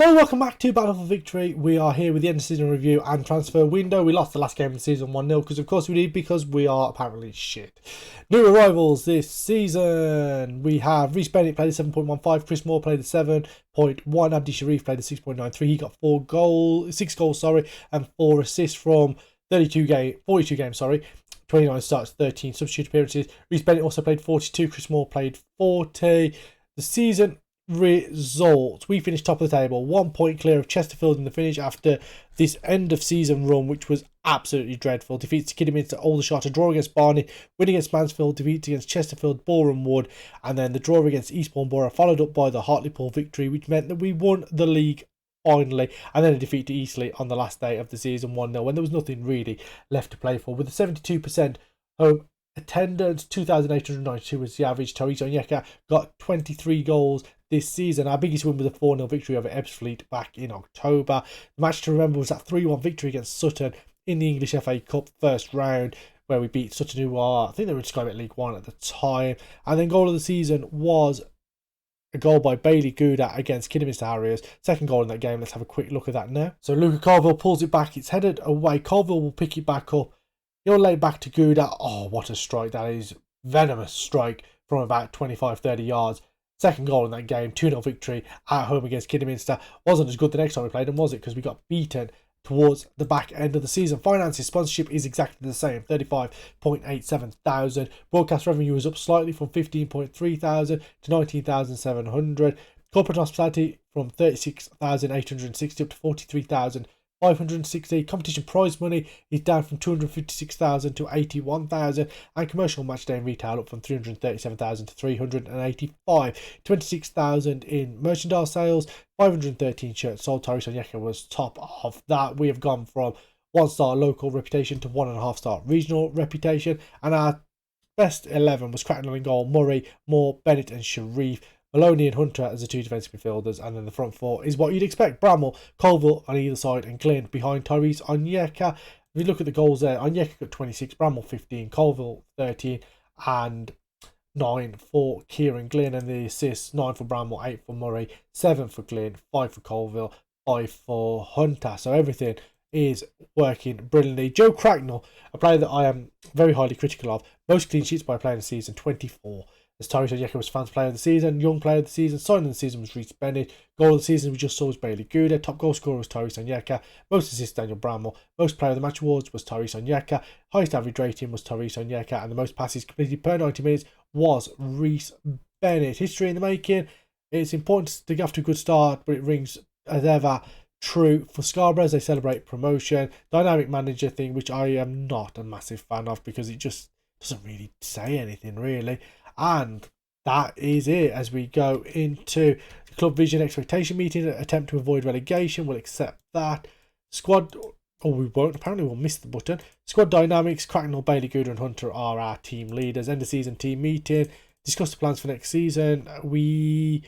Hello, welcome back to Battle for Victory. We are here with the end of season review and transfer window. We lost the last game of the season 1-0 because of course we did, because we are apparently shit. New arrivals this season. We have Reece Bennett played a 7.15, Chris Moore played a 7.1, Abdi Sharif played a 6.93. He got 6 goals, and 4 assists from 42 games, 29 starts, 13 substitute appearances. Reece Bennett also played 42, Chris Moore played 40. The season results: we finished top of the table, 1 point clear of Chesterfield in the finish after this end of season run, which was absolutely dreadful. Defeats to Kidderminster, Aldershot, a draw against Barney, win against Mansfield, defeats against Chesterfield, Boreham Wood, and then the draw against Eastbourne Borough, followed up by the Hartlepool victory, which meant that we won the league finally, and then a defeat to Eastleigh on the last day of the season, 1-0, when there was nothing really left to play for. With a 72% home attendance, 2,892 was the average. Tariq Onyeka got 23 goals this season. Our biggest win was a 4-0 victory over Ebbsfleet back in October. The match to remember was that 3-1 victory against Sutton in the English FA Cup first round, where we beat Sutton, who are, I think they were described at League One at the time. And then goal of the season was a goal by Bailey Gouda against Kidderminster Harriers. Second goal in that game. Let's have a quick look at that now. So Luca Colville pulls it back. It's headed away. Colville will pick it back up. He'll lay it back to Gouda. Oh, what a strike. That is venomous strike from about 25-30 yards. Second goal in that game. 2-0 victory at home against Kidderminster. Wasn't as good the next time we played them, was it? Because we got beaten towards the back end of the season. Finances, sponsorship is exactly the same, 35.87 thousand. Broadcast revenue is up slightly from 15.3 thousand to 19,700. Corporate hospitality from 36,860 up to 43,560. Competition prize money is down from 256,000 to 81,000, and commercial match day and retail up from 337,000 to 385. 26,000 in merchandise sales, 513 shirts sold. Tariq Onyeka was top of that. We have gone from 1-star local reputation to 1.5-star regional reputation, and our best 11 was Cracknell in goal, Murray, Moore, Bennett and Sharif, Maloney and Hunter as the two defensive midfielders, and then the front four is what you'd expect: Bramall, Colville on either side, and Glynn behind Tyrese Onyeka. If you look at the goals there, Onyeka got 26, Bramall 15, Colville 13, and 9 for Kieran Glynn, and the assists: 9 for Bramall, 8 for Murray, 7 for Glynn, 5 for Colville, 5 for Hunter. So everything is working brilliantly. Joe Cracknell, a player that I am very highly critical of, most clean sheets by a player in the season, 24. As Tariq Onyeka was fans player of the season, young player of the season, signing of the season was Reece Bennett, goal of the season we just saw was Bailey Gouda, top goal scorer was Tariq Onyeka, most assists Daniel Bramall, most player of the match awards was Tariq Onyeka, highest average rating was Tariq Onyeka, and the most passes completed per 90 minutes was Reece Bennett. History in the making. It's important to get off to a good start, but it rings as ever true for Scarborough as they celebrate promotion. Dynamic manager thing, which I am not a massive fan of because it just doesn't really say anything really. And that is it as we go into the club vision expectation meeting. Attempt to avoid relegation, we'll accept that. Squad, or we won't, apparently we'll miss the button. Squad dynamics: Cracknell, Bailey, Gouda and Hunter are our team leaders. End of season team meeting, discuss the plans for next season. We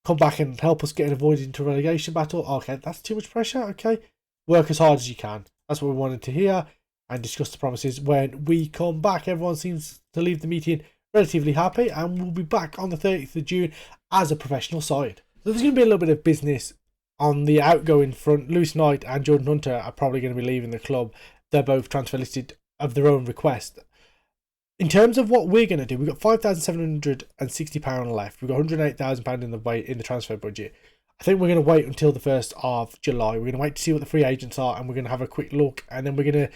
come back and help us get avoided into relegation battle. Okay, that's too much pressure. Okay, work as hard as you can. That's what we wanted to hear. And discuss the promises when we come back. Everyone seems to leave the meeting relatively happy, and we'll be back on the 30th of June as a professional side. So there's going to be a little bit of business on the outgoing front. Lewis Knight and Jordan Hunter are probably going to be leaving the club. They're both transfer listed of their own request. In terms of what we're going to do, we've got £5,760 left. We've got £108,000 in the transfer budget. I think we're going to wait until the 1st of July. We're going to wait to see what the free agents are, and we're going to have a quick look, and then we're going to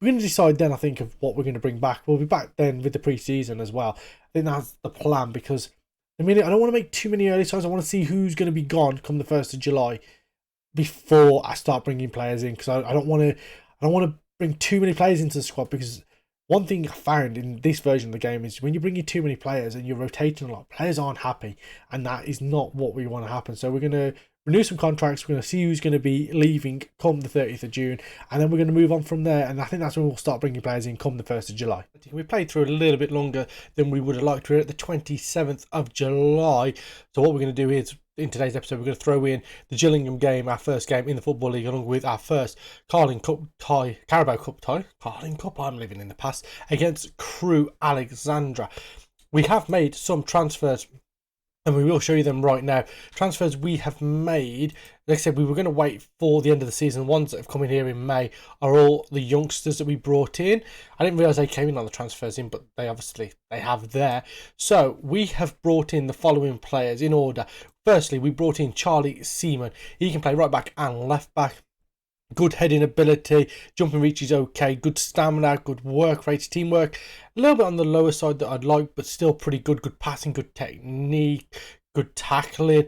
decide then, I think, of what we're going to bring back. We'll be back then with the pre-season as well. I think that's the plan, because I don't want to make too many early signs. I want to see who's going to be gone come the 1st of July before I start bringing players in, because I don't want to bring too many players into the squad, because one thing I found in this version of the game is when you bring in too many players and you're rotating a lot, players aren't happy, and that is not what we want to happen. So we're going to renew some contracts. We're going to see who's going to be leaving come the 30th of June, and then we're going to move on from there. And I think that's when we'll start bringing players in come the 1st of July. We played through a little bit longer than we would have liked. We're at the 27th of July. So what we're going to do is, in today's episode, we're going to throw in the Gillingham game, our first game in the Football League, along with our first Carling Cup tie, Carabao Cup tie, Carling Cup, I'm living in the past, against Crewe Alexandra. We have made some transfers and we will show you them right now. Transfers we have made, like I said, we were going to wait for the end of the season. The ones that have come in here in May are all the youngsters that we brought in. I didn't realise they came in on the transfers in, but they have there. So we have brought in the following players in order. Firstly, we brought in Charlie Seaman. He can play right back and left back. Good heading ability, jumping reach is okay, good stamina, good work rate, teamwork. A little bit on the lower side that I'd like, but still pretty good. Good passing, good technique, good tackling.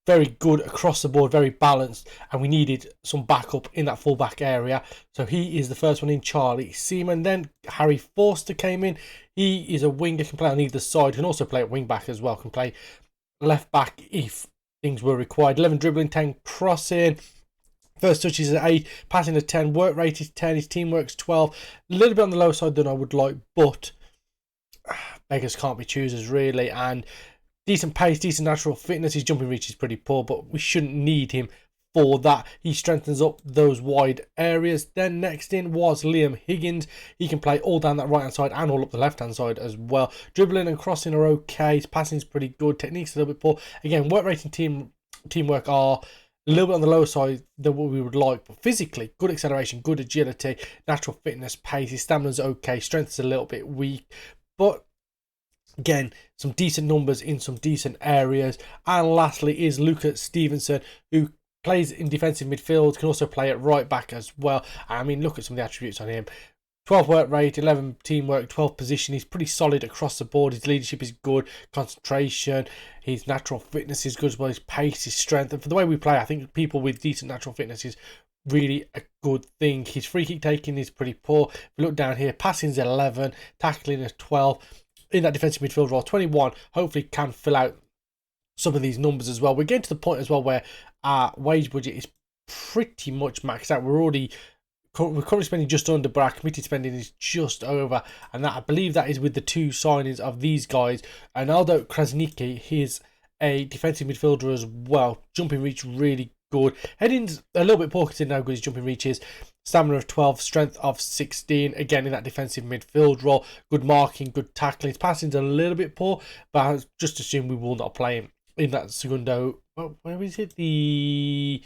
Very good across the board, very balanced. And we needed some backup in that full-back area. So he is the first one in, Charlie Seaman. Then Harry Forster came in. He is a winger, can play on either side, can also play at wing-back as well, can play left-back if things were required. 11 dribbling, 10 crossing. First touch is an 8, passing a 10, work rate is 10, his teamwork's 12. A little bit on the low side than I would like, but beggars can't be choosers really. And decent pace, decent natural fitness. His jumping reach is pretty poor, but we shouldn't need him for that. He strengthens up those wide areas. Then next in was Liam Higgins. He can play all down that right hand side and all up the left hand side as well. Dribbling and crossing are okay. His passing is pretty good. Technique's a little bit poor. Again, work rate and teamwork are a little bit on the lower side than what we would like, but physically, good acceleration, good agility, natural fitness, pace. His stamina's okay, strength is a little bit weak, but again, some decent numbers in some decent areas. And lastly is Lucas Stevenson, who plays in defensive midfield, can also play at right back as well. I mean, look at some of the attributes on him. 12 work rate, 11 teamwork, 12 position. He's pretty solid across the board. His leadership is good, concentration, his natural fitness is good as well, his pace, his strength. And for the way we play, I think people with decent natural fitness is really a good thing. His free kick taking is pretty poor. If we look down here, passing is 11, tackling is 12. In that defensive midfield role, 21, hopefully can fill out some of these numbers as well. We're getting to the point as well where our wage budget is pretty much maxed out. We're currently spending just under, but our committed spending is just over, and that I believe that is with the two signings of these guys. Arnaldo Krasnicki, he's a defensive midfielder as well. Jumping reach really good. Heading's a little bit poor considering how good his jumping reach is. Stamina of 12, strength of 16. Again in that defensive midfield role. Good marking, good tackling. His passing's a little bit poor, but I just assume we will not play him in that segundo. Well, where is it? The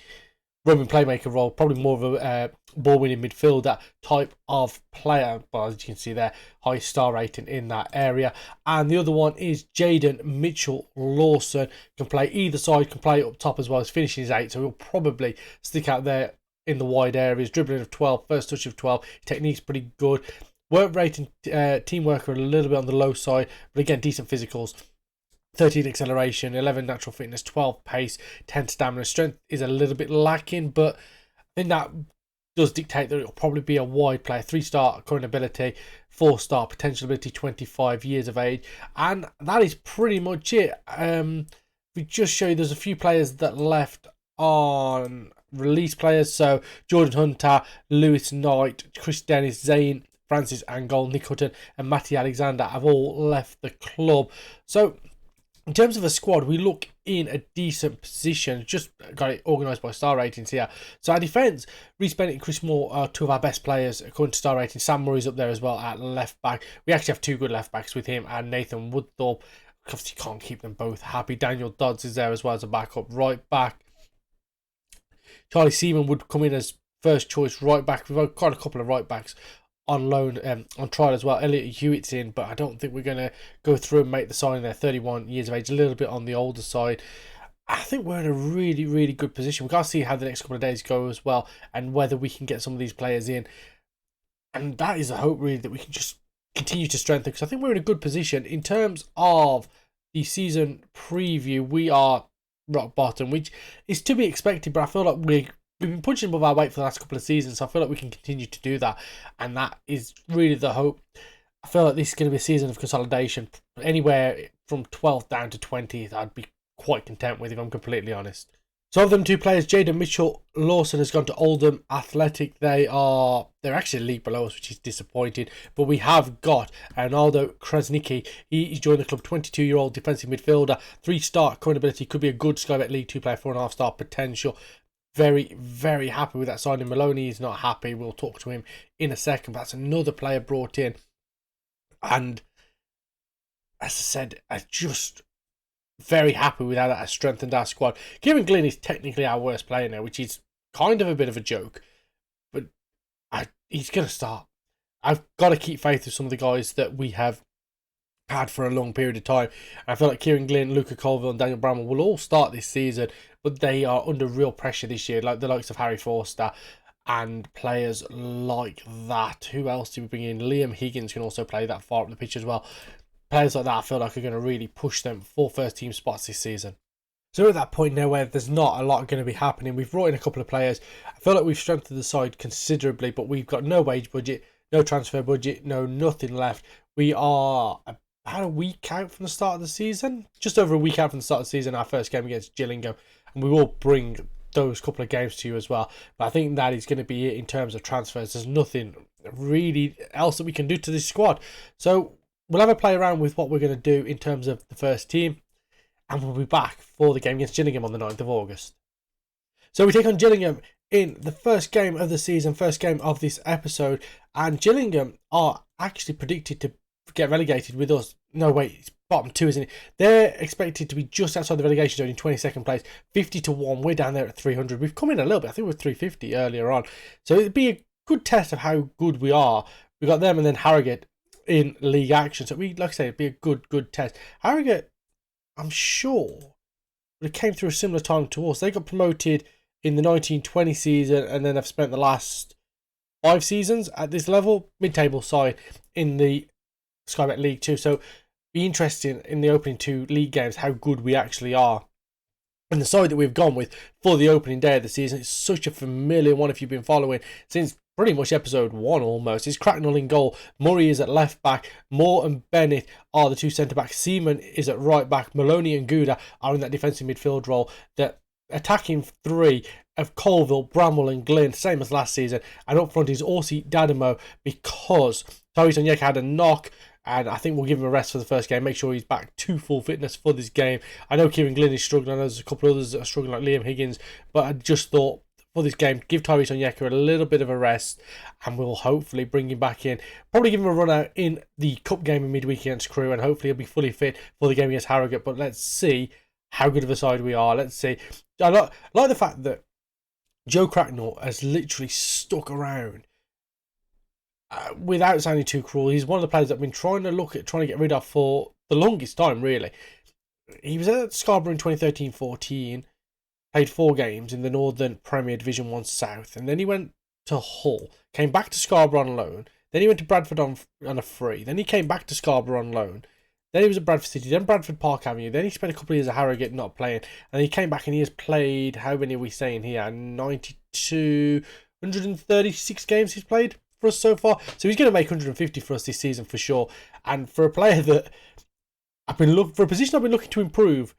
roaming playmaker role, probably more of a ball-winning midfielder type of player. But as you can see there, high star rating in that area. And the other one is Jaden Mitchell-Lawson. Can play either side, can play up top as well as finishing his 8. So he'll probably stick out there in the wide areas. Dribbling of 12, first touch of 12. Technique's pretty good. Work rate and teamwork are a little bit on the low side, but again, decent physicals. 13 acceleration, 11 natural fitness, 12 pace, 10 stamina. Strength is a little bit lacking, but I think that does dictate that it'll probably be a wide player. 3-star current ability, 4-star potential ability, 25 years of age. And that is pretty much it. We just show you there's a few players that left on release players. So Jordan Hunter, Lewis Knight, Chris Dennis, Zane, Francis Angol, Nick Hutton and Matty Alexander have all left the club. So in terms of a squad, we look in a decent position. Just got it organised by star ratings here. So our defence, Reece Bennett and Chris Moore are two of our best players according to star ratings. Sam Murray's up there as well at left back. We actually have two good left backs with him and Nathan Woodthorpe. Obviously can't keep them both happy. Daniel Dodds is there as well as a backup right back. Charlie Seaman would come in as first choice right back. We've got a couple of right backs on loan, on trial as well. Elliot Hewitt's in, but I don't think we're going to go through and make the signing there. 31 years of age, a little bit on the older side. I think we're in a really, really good position. We've got to see how the next couple of days go as well, and whether we can get some of these players in. And that is the hope, really, that we can just continue to strengthen, because I think we're in a good position. In terms of the season preview, we are rock bottom, which is to be expected, but I feel like we've been punching above our weight for the last couple of seasons, so I feel like we can continue to do that, and that is really the hope. I feel like this is going to be a season of consolidation. Anywhere from 12th down to 20th, I'd be quite content with, if I'm completely honest. So of them two players, Jaden Mitchell-Lawson has gone to Oldham Athletic. They're actually a league below us, which is disappointing. But we have got Arnaldo Krasnicki. He's joined the club, 22-year-old defensive midfielder, 3-star current ability, could be a good Sky Bet League 2 player, 4.5-star potential. Very, very happy with that signing. Maloney is not happy. We'll talk to him in a second. That's another player brought in. And as I said, very happy with how that has strengthened our squad. Kieran Glynn is technically our worst player now, which is kind of a bit of a joke, but he's going to start. I've got to keep faith with some of the guys that we have had for a long period of time. I feel like Kieran Glynn, Luca Colville and Daniel Bramwell will all start this season, but they are under real pressure this year, like the likes of Harry Forster and players like that. Who else do we bring in? Liam Higgins can also play that far up the pitch as well. Players like that I feel like are going to really push them for first team spots this season. So at that point now where there's not a lot going to be happening, we've brought in a couple of players. I feel like we've strengthened the side considerably, but we've got no wage budget, no transfer budget, nothing left. We are about a week out from the start of the season, just over a week out from the start of the season, our first game against Gillingham, and we will bring those couple of games to you as well. But I think that is going to be it in terms of transfers. There's nothing really else that we can do to this squad. So we'll have a play around with what we're going to do in terms of the first team, and we'll be back for the game against Gillingham on the 9th of August. So we take on Gillingham in the first game of the season, first game of this episode, and Gillingham are actually predicted to get relegated with us. No, wait, it's bottom 2, isn't it? They're expected to be just outside the relegation zone in 22nd place, 50-1. We're down there at 300. We've come in a little bit. I think we were 350 earlier on. So it'd be a good test of how good we are. We got them and then Harrogate in league action. So like I say, it'd be a good test. Harrogate, I'm sure, it came through a similar time to us. They got promoted in the 1920 season and then have spent the last 5 seasons at this level, mid-table side in the Sky Bet League 2. So be interesting in the opening 2 league games how good we actually are. And the side that we've gone with for the opening day of the season is such a familiar one if you've been following since pretty much episode 1 almost. It's Cracknell in goal. Murray is at left back. Moore and Bennett are the 2 centre backs. Seaman is at right back. Maloney and Gouda are in that defensive midfield role. The attacking 3 of Colville, Bramwell and Glynn, same as last season. And up front is Orsi Dadamo because Tyrese Onyeka had a knock. And I think we'll give him a rest for the first game. Make sure he's back to full fitness for this game. I know Kieran Glynn is struggling. I know there's a couple of others that are struggling, like Liam Higgins. But I just thought for this game, give Tyrese Onyeka a little bit of a rest. And we'll hopefully bring him back in. Probably give him a run out in the cup game in midweek against Crewe. And hopefully he'll be fully fit for the game against Harrogate. But let's see how good of a side we are. Let's see. I like the fact that Joe Cracknell has literally stuck around. Without sounding too cruel, he's one of the players that I've been trying to get rid of for the longest time, really. He was at Scarborough in 2013-14, played 4 games in the Northern Premier Division 1 South, and then he went to Hull, came back to Scarborough on loan, then he went to Bradford on a free, then he came back to Scarborough on loan, then he was at Bradford City, then Bradford Park Avenue, then he spent a couple of years at Harrogate not playing, and he came back and he has played, how many are we saying here, 136 games he's played for us so far, so he's going to make 150 for us this season for sure. And for a player that I've been for a position I've been looking to improve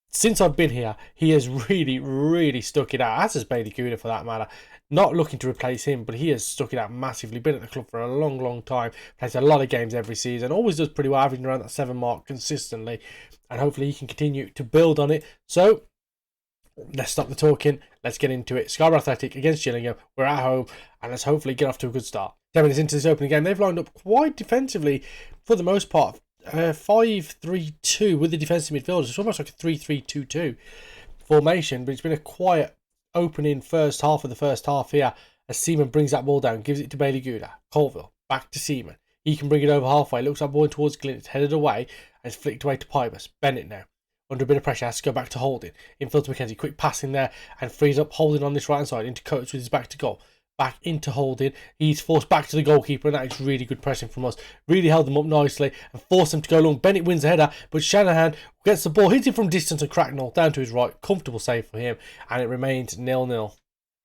since I've been here, he has really stuck it out, as has Bailey Gouda for that matter. Not looking to replace him, but he has stuck it out massively. Been at the club for a long time, plays a lot of games every season, always does pretty well, averaging around that 7 mark consistently, and hopefully he can continue to build on it. So let's stop the talking. Let's get into it. Scarborough Athletic against Gillingham. We're at home, and let's hopefully get off to a good start. 10 minutes into this opening game, they've lined up quite defensively for the most part. 5-3-2 with the defensive midfielders. It's almost like a 3-3-2-2 formation, but it's been a quiet opening first half of the first half here as Seaman brings that ball down, gives it to Bailey Gouda. Colville, back to Seaman. He can bring it over halfway, looks that ball towards Glynn, it's headed away, and it's flicked away to Pybus. Bennett now, under a bit of pressure, has to go back to Holding. Infield to McKenzie, quick pass in there, and frees up Holding on this right hand side into Coates with his back to goal. Back into Holding. He's forced back to the goalkeeper, and that is really good pressing from us. Really held them up nicely and forced them to go long. Bennett wins the header, but Shanahan gets the ball, hits it from distance, and Cracknell down to his right. Comfortable save for him, and it remains 0-0.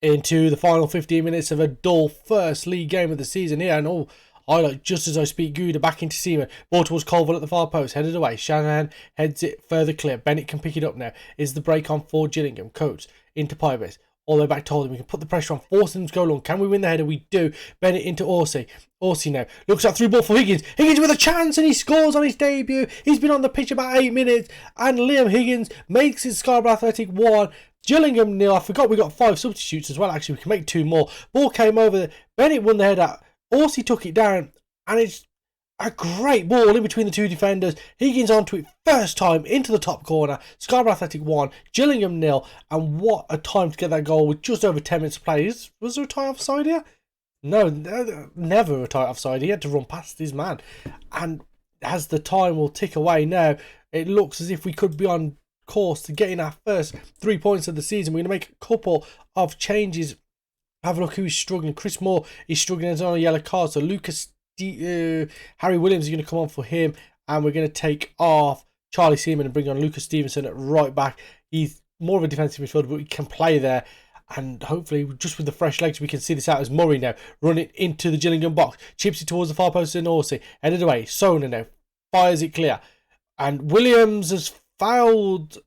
Into the final 15 minutes of a dull first league game of the season here, and highlight just as I speak, Gouda back into Seaman. Ball towards Colville at the far post, headed away. Shanahan heads it further clear. Bennett can pick it up now. Is the break on for Gillingham. Coates into Pybus. All the way back to Holding. We can put the pressure on, force them to go long. Can we win the header? We do. Bennett into Orsi. Orsi now looks at through ball for Higgins. Higgins with a chance, and he scores on his debut. He's been on the pitch about 8 minutes, and Liam Higgins makes his Scarborough Athletic 1. Gillingham 0. I forgot we got 5 substitutes as well. Actually, we can make 2 more. Ball came over. Bennett won the header. Orsi took it down, and it's A great ball in between the two defenders. Higgins onto it first time into the top corner. Scarborough Athletic 1, Gillingham 0. And what a time to get that goal with just over 10 minutes to play. Was there a tie offside here? No, never a tie offside. He had to run past his man. And as the time will tick away now, it looks as if we could be on course to getting our first 3 points of the season. We're going to make a couple of changes. Have a look who's struggling. Chris Moore is struggling as on a yellow card. So Harry Williams is going to come on for him, and we're going to take off Charlie Seaman and bring on Lucas Stevenson at right back. He's more of a defensive midfielder, but he can play there, and hopefully just with the fresh legs we can see this out as Murray now running into the Gillingham box, chips it towards the far post of Norsey, headed away. Sona now fires it clear, and Williams has fouled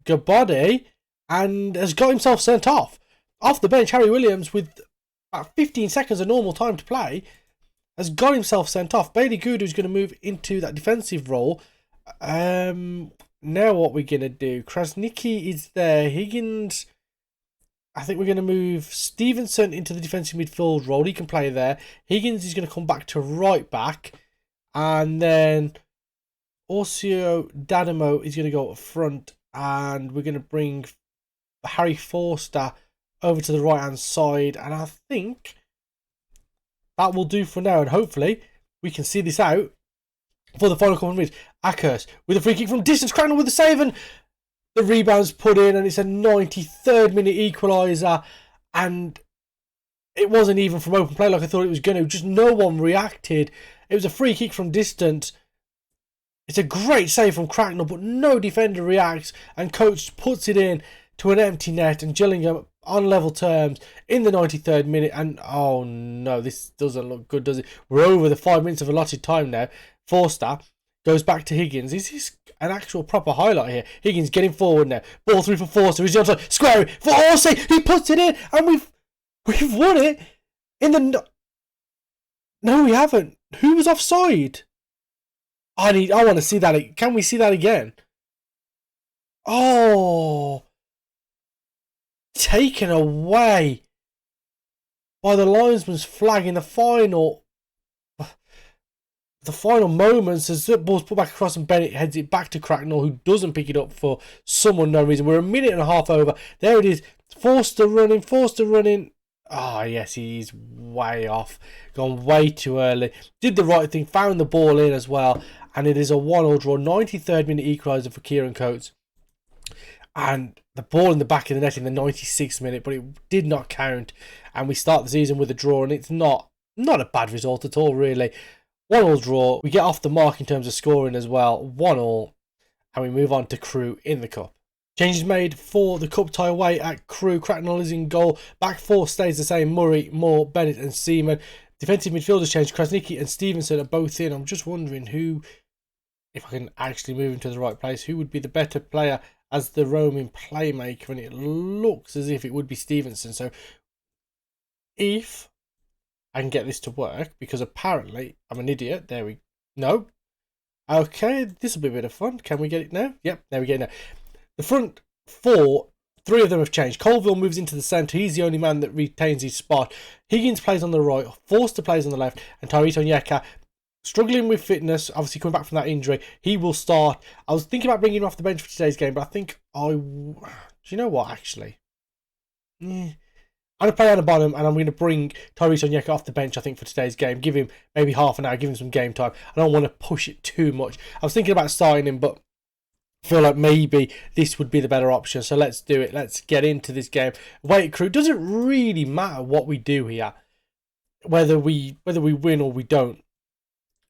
Gabody and has got himself sent off the bench. Harry Williams, with about 15 seconds of normal time to play, has got himself sent off. Bailey Good, who's going to move into that defensive role. Now what we're going to do? Krasnicki is there. Higgins, I think we're going to move Stevenson into the defensive midfield role. He can play there. Higgins is going to come back to right back. And then Orsio Dadamo is going to go up front. And we're going to bring Harry Forster over to the right-hand side. And I think that will do for now, and hopefully we can see this out for the final couple of minutes. Akers with a free kick from distance, Cracknell with the save, and the rebound's put in, and it's a 93rd minute equaliser, and it wasn't even from open play like I thought it was going to. Just no one reacted. It was a free kick from distance. It's a great save from Cracknell, but no defender reacts, and coach puts it in to an empty net, and Gillingham on level terms in the 93rd minute. And oh no, this doesn't look good, does it? We're over the 5 minutes of allotted time now. Forster goes back to Higgins. Is this an actual proper highlight here? Higgins getting forward now. Ball through for Forster. He's on square it for Orsay. He puts it in, and we've won it in the. No, we haven't. Who was offside? I want to see that. Can we see that again? Oh. Taken away by the linesman's flag in the final moments as the ball's put back across and Bennett heads it back to Cracknell, who doesn't pick it up for some unknown reason. We're a minute and a half over. There it is. Forster running. Ah, yes, he's way off. Gone way too early. Did the right thing, found the ball in as well, and it is a 1-1 draw. 93rd minute equaliser for Kieran Coates. And the ball in the back of the net in the 96th minute, but it did not count. And we start the season with a draw, and it's not a bad result at all, really. 1-1 draw. We get off the mark in terms of scoring as well. 1-1. And we move on to Crewe in the Cup. Changes made for the Cup tie away at Crewe. Cracknell is in goal. Back four stays the same. Murray, Moore, Bennett and Seaman. Defensive midfielders changed. Krasnicki and Stevenson are both in. I'm just wondering who, if I can actually move him to the right place, who would be the better player as the roaming playmaker, and it looks as if it would be Stevenson. So if I can get this to work, because apparently I'm an idiot. No. Okay, this will be a bit of fun. Can we get it now? Yep, there we go now. The front four, three of them have changed. Colville moves into the centre. He's the only man that retains his spot. Higgins plays on the right. Forster plays on the left. And Tyrese Onyeka, struggling with fitness, obviously coming back from that injury, he will start. I was thinking about bringing him off the bench for today's game, but I think do you know what, actually? I'm going to play on the bottom, and I'm going to bring Tyrese Onyeka off the bench, I think, for today's game. Give him maybe half an hour, give him some game time. I don't want to push it too much. I was thinking about starting him, but I feel like maybe this would be the better option. So let's do it. Let's get into this game. Wait, Crew, doesn't really matter what we do here, whether we win or we don't.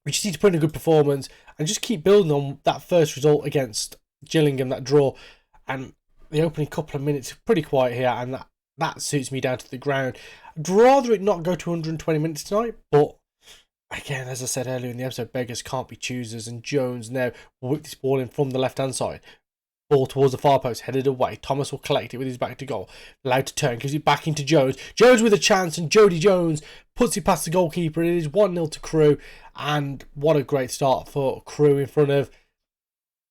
We just need to put in a good performance and just keep building on that first result against Gillingham, that draw. And the opening couple of minutes are pretty quiet here, and that suits me down to the ground. I'd rather it not go to 120 minutes tonight, but again, as I said earlier in the episode, beggars can't be choosers, and Jones now will whip this ball in from the left-hand side. Ball towards the far post, headed away. Thomas will collect it with his back to goal. Allowed to turn, gives it back into Jones. Jones with a chance, and Jody Jones puts it past the goalkeeper. It is 1-0 to Crewe, and what a great start for Crewe in front of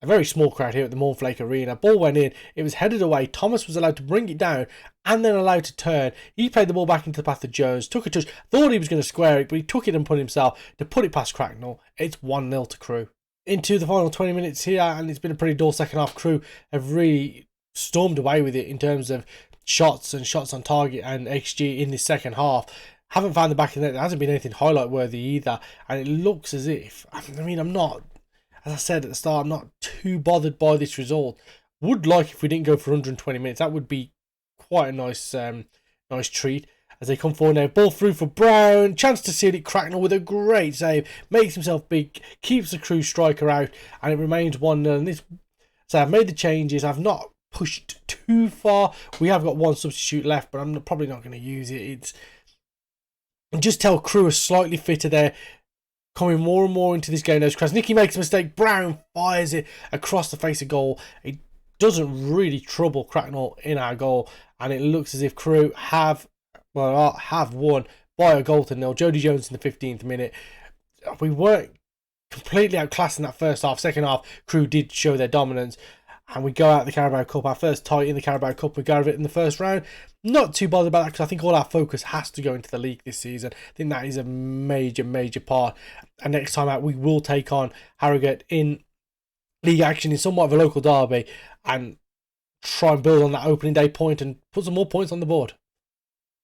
a very small crowd here at the Mornflake Arena. Ball went in, it was headed away. Thomas was allowed to bring it down and then allowed to turn. He played the ball back into the path of Jones, took a touch, thought he was going to square it, but he took it and put himself to put it past Cracknell. It's 1-0 to Crewe. Into the final 20 minutes here, and it's been a pretty dull second half. Crewe have really stormed away with it in terms of shots and shots on target and XG in this second half. Haven't found the back of the net. There hasn't been anything highlight worthy either, and it looks as if, I mean, I'm not, as I said at the start, I'm not too bothered by this result. Would like if we didn't go for 120 minutes. That would be quite a nice nice treat. As they come forward now, ball through for Brown, chance to seal it. Cracknell with a great save, makes himself big, keeps the Crewe striker out, and it remains 1-0. And this, so I've made the changes. I've not pushed too far. We have got one substitute left, but I'm probably not going to use it. It's just tell Crewe are slightly fitter there, coming more and more into this game. Now, Krasnicki makes a mistake. Brown fires it across the face of goal. It doesn't really trouble Cracknell in our goal, and it looks as if Crewe have won by a goal to nil. Jody Jones in the 15th minute. We weren't completely outclassed in that first half. Second half, Crewe did show their dominance, and we go out the Carabao Cup. Our first tie in the Carabao Cup. We go out of it in the first round. Not too bothered about that because I think all our focus has to go into the league this season. I think that is a major part. And next time out, we will take on Harrogate in league action in somewhat of a local derby and try and build on that opening day point and put some more points on the board.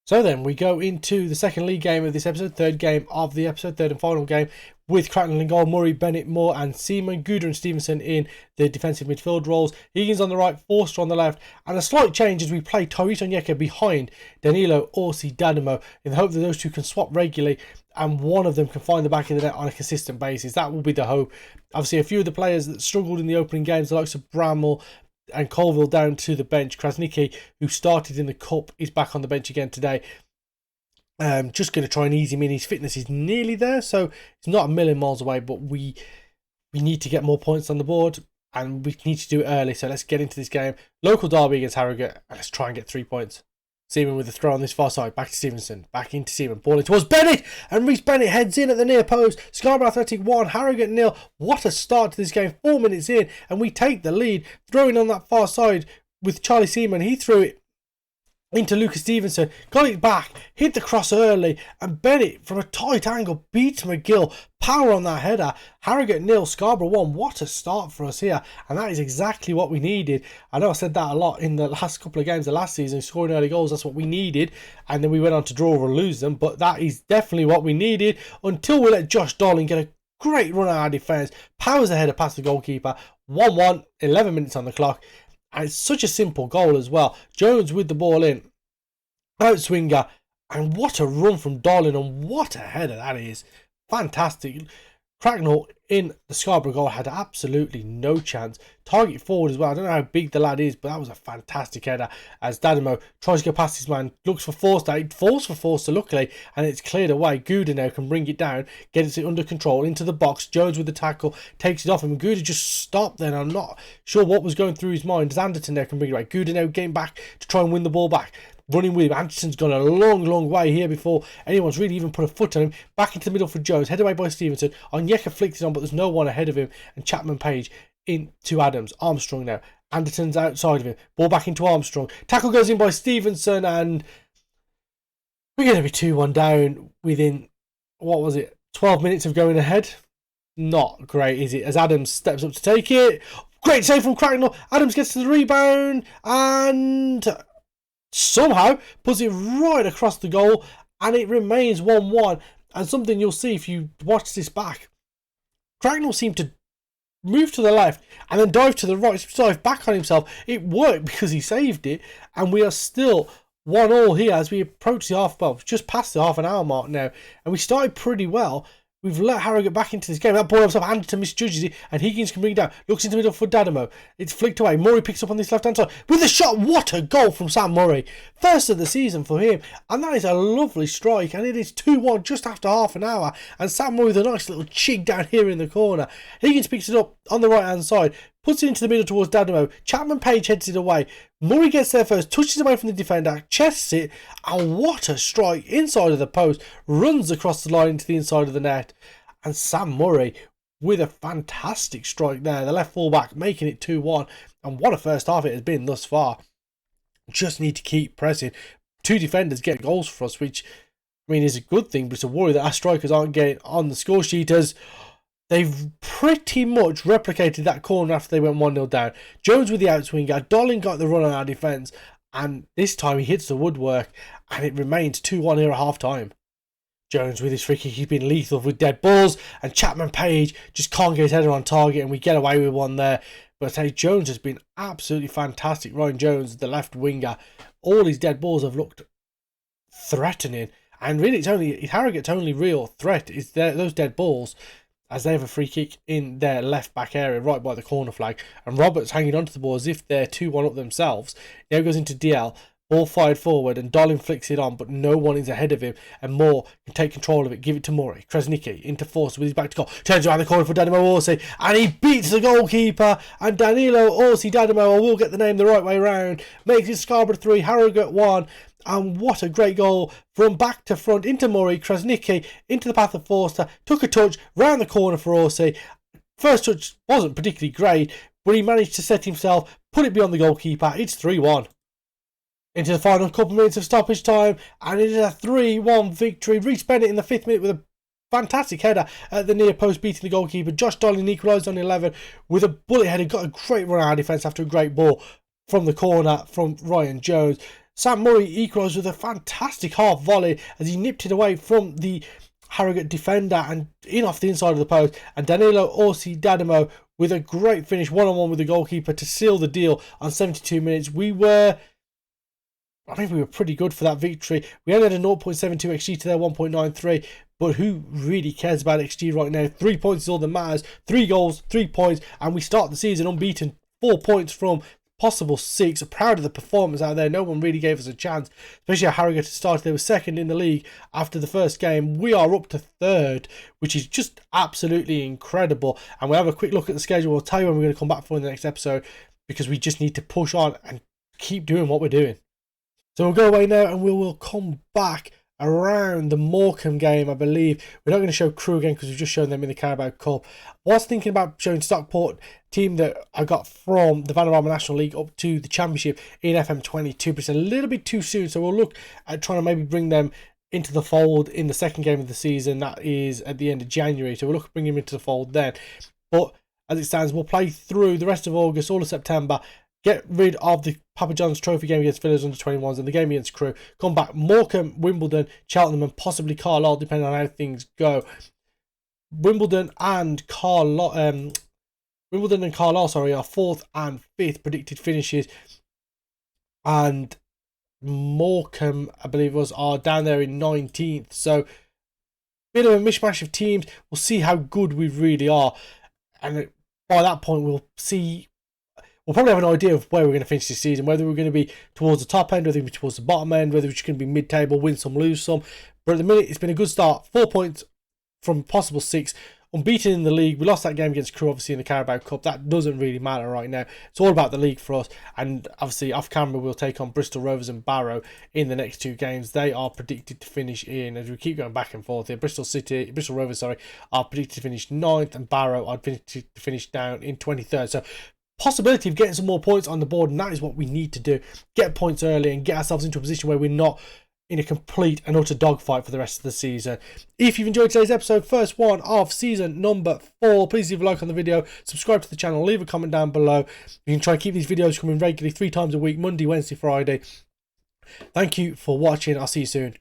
So then we go into the second league game of this episode, third game of the episode, third and final game, with Cracknell in goal, Murray, Bennett, Moore and Seaman, Gooder and Stevenson in the defensive midfield roles, Higgins on the right, Forster on the left, and a slight change as we play Tyrese Onyeka behind Danilo or Seadogs in the hope that those two can swap regularly and one of them can find the back of the net on a consistent basis. That will be the hope. Obviously, a few of the players that struggled in the opening games, the likes of Bramall and Colville down to the bench. Krasnicki, who started in the cup, is back on the bench again today. Just going to try and ease him in. His fitness is nearly there, so it's not a million miles away, but we need to get more points on the board and we need to do it early. So let's get into this game. Local derby against Harrogate, and let's try and get 3 points. Seaman with the throw on this far side. Back to Stevenson. Back into Seaman. Ball in towards Bennett. And Reece Bennett heads in at the near post. Scarborough Athletic 1. Harrogate 0. What a start to this game. 4 minutes in. And we take the lead. Throwing on that far side with Charlie Seaman. He threw it into Lucas Stevenson, got it back, hit the cross early, and Bennett from a tight angle beats McGill. Power on that header. Harrogate 0, Scarborough 1. What a start for us here, and that is exactly what we needed. I know I said that a lot in the last couple of games of last season, scoring early goals, that's what we needed, and then we went on to draw or lose them, but that is definitely what we needed until we let Josh Darling get a great run out of our defence, powers the header past the goalkeeper. 1-1, 11 minutes on the clock. And it's such a simple goal as well. Jones with the ball in. Outswinger. And what a run from Darling. And what a header that is. Fantastic. Cracknell in the Scarborough goal had absolutely no chance. Target forward as well. I don't know how big the lad is, but that was a fantastic header. As Dadamo tries to go past his man. Looks for Forster. It falls for Forster luckily. And it's cleared away. Gooder now can bring it down. Gets it under control. Into the box. Jones with the tackle. Takes it off him. And Gooder just stopped then. I'm not sure what was going through his mind. As Anderton now can bring it right. Gooder now getting back to try and win the ball back. Running with him. Anderson's gone a long way here before anyone's really even put a foot on him. Back into the middle for Jones. Headed away by Stevenson. Onyeka flicks it on, but there's no one ahead of him. And Chapman Page into Adams. Armstrong now. Anderton's outside of him. Ball back into Armstrong. Tackle goes in by Stevenson, and we're going to be 2-1 down within, 12 minutes of going ahead. Not great, is it? As Adams steps up to take it. Great save from Cracknell. Adams gets to the rebound and somehow puts it right across the goal, and it remains 1-1. And something you'll see if you watch this back, Cracknell seemed to move to the left and then dive to the right, dive back on himself. It worked because he saved it, and we are still 1-1 here as we approach the just past the half an hour mark now, and we started pretty well. We've let Harrogate back into this game. That ball himself, Anderton misjudges it, and Higgins can bring it down. Looks into the middle for Dadamo. It's flicked away. Murray picks up on this left-hand side with a shot. What a goal from Sam Murray. First of the season for him. And that is a lovely strike. And it is 2-1 just after half an hour. And Sam Murray with a nice little cheek down here in the corner. Higgins picks it up on the right-hand side. Puts it into the middle towards Dadamo. Chapman Page heads it away. Murray gets there first, touches away from the defender, chests it, and what a strike inside of the post. Runs across the line into the inside of the net. And Sam Murray with a fantastic strike there. The left fullback making it 2-1. And what a first half it has been thus far. Just need to keep pressing. 2 defenders get goals for us, which, I mean, is a good thing, but it's a worry that our strikers aren't getting on the score sheet, as they've pretty much replicated that corner after they went 1-0 down. Jones with the outswinger. Dolin got the run on our defence, and this time he hits the woodwork, and it remains 2-1 here at half time. Jones with his free kick, he's been lethal with dead balls, and Chapman Page just can't get his header on target, and we get away with one there. But I say Jones has been absolutely fantastic. Ryan Jones, the left winger, all his dead balls have looked threatening, and really it's Harrogate's only real threat is those dead balls, as they have a free kick in their left back area right by the corner flag, and Roberts hanging onto the ball as if they're 2-1 up themselves. Now goes into DL. Ball fired forward, and Dolin flicks it on, but no one is ahead of him, and Moore can take control of it, give it to Murray. Krasnicki into Forster with his back to goal, turns around the corner for Danilo Orsi, and he beats the goalkeeper, and Danilo Orsi Danilo, I will get the name the right way round, makes it Scarborough 3, Harrogate 1, and what a great goal from back to front into Murray. Krasnicki into the path of Forster, took a touch, round the corner for Orsi. First touch wasn't particularly great, but he managed to set himself, put it beyond the goalkeeper. It's 3-1. Into the final couple of minutes of stoppage time, and it is a 3-1 victory. Reece Bennett in the 5th minute with a fantastic header at the near post, beating the goalkeeper. Josh Dolin equalised on 11 with a bullet header. Got a great run out of defence after a great ball from the corner from Ryan Jones. Sam Murray equalised with a fantastic half volley as he nipped it away from the Harrogate defender and in off the inside of the post. And Danilo Orsi Dadamo with a great finish, 1-on-1 with the goalkeeper to seal the deal on 72 minutes. We were pretty good for that victory. We only had a 0.72 XG to their 1.93, but who really cares about XG right now? 3 points is all that matters. 3 goals, 3 points, and we start the season unbeaten. 4 points from possible 6. Proud of the performance out there. No one really gave us a chance, especially how Harrogate started. They were 2nd in the league after the first game. We are up to 3rd, which is just absolutely incredible. And we'll have a quick look at the schedule. We'll tell you when we're going to come back for in the next episode, because we just need to push on and keep doing what we're doing. So we'll go away now, and we will come back around the Morecambe game, I believe. We're not going to show Crewe again because we've just shown them in the Carabao Cup. I was thinking about showing Stockport, team that I got from the Vanarama National League up to the Championship in FM22, but it's a little bit too soon. So we'll look at trying to maybe bring them into the fold in the second game of the season. That is at the end of January. So we'll look at bringing them into the fold then. But as it stands, we'll play through the rest of August, all of September, get rid of the Papa John's Trophy game against Villas under 21s and the game against Crewe. Come back, Morecambe, Wimbledon, Cheltenham, and possibly Carlisle, depending on how things go. Wimbledon and Carlisle, are 4th and 5th predicted finishes, and Morecambe, I believe are down there in 19th. So bit of a mishmash of teams. We'll see how good we really are, and by that point we'll probably have an idea of where we're going to finish this season, whether we're going to be towards the top end, whether we're towards the bottom end, whether we're just going to be mid-table, win some, lose some. But at the minute, it's been a good start. 4 points from possible 6. Unbeaten in the league. We lost that game against Crewe, obviously, in the Carabao Cup. That doesn't really matter right now. It's all about the league for us. And obviously, off camera, we'll take on Bristol Rovers and Barrow in the next 2 games. They are predicted to finish in, as we keep going back and forth here, Bristol Rovers, are predicted to finish 9th, and Barrow are predicted to finish down in 23rd. So possibility of getting some more points on the board, and that is what we need to do. Get points early and get ourselves into a position where we're not in a complete and utter dogfight for the rest of the season. If you've enjoyed today's episode, first one of season number 4, please leave a like on the video, subscribe to the channel, leave a comment down below. You can try and keep these videos coming regularly 3 times a week, Monday, Wednesday, Friday. Thank you for watching. I'll see you soon.